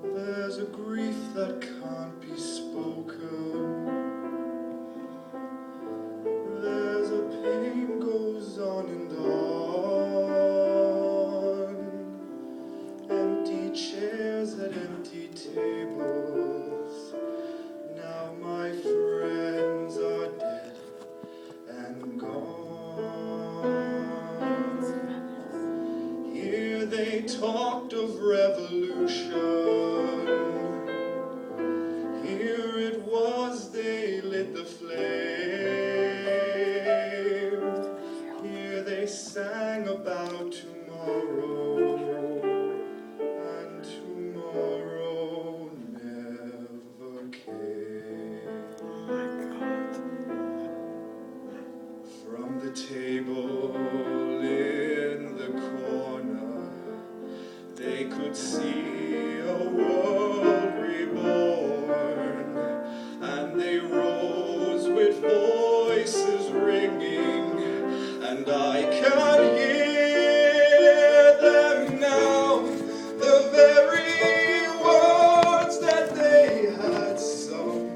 There's a grief that can't be spoken. There's a pain goes on and on. Empty chairs at empty tables. Now my friends are dead and gone. Here they talked of revolution. Here it was they lit the flame. Here they sang about tomorrow, and tomorrow never came. From the table in the corner, they could see a world reborn, and they rose with voices ringing, and I can hear them now, the very words that they had sung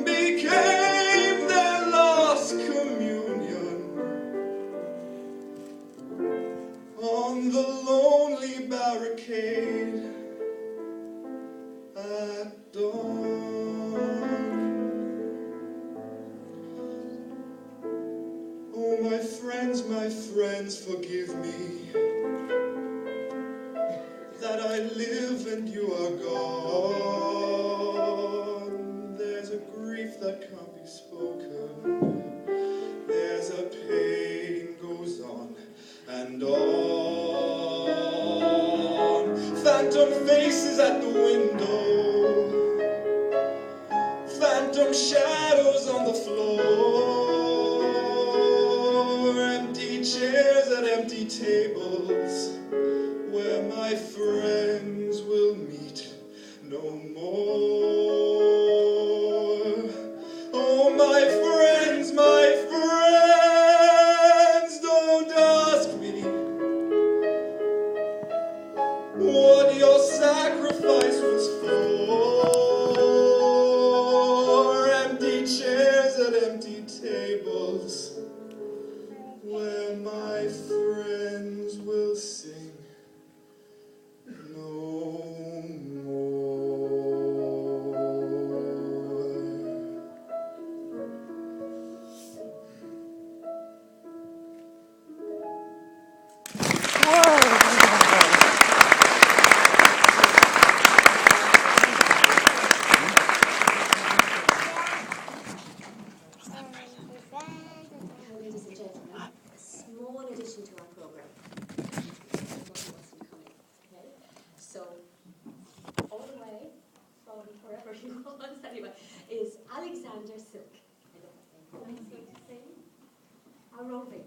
became their last communion on the lonely barricade at dawn. Oh, my friends, forgive me that I live and you are gone. There's a grief that can't be spoken. There's a pain goes on and on. Phantom faces at the window, phantom shadows on the floor, empty chairs at empty tables where my friends will meet no more. Oh, my friends, don't ask me what your sacrifice was for. Empty chairs at empty tables where my friends will sing no more. Ladies and gentlemen, a small addition to our program. Okay? So, all the way from wherever he was, anyway, is Alexander Silk. Nice to sing. Our roving.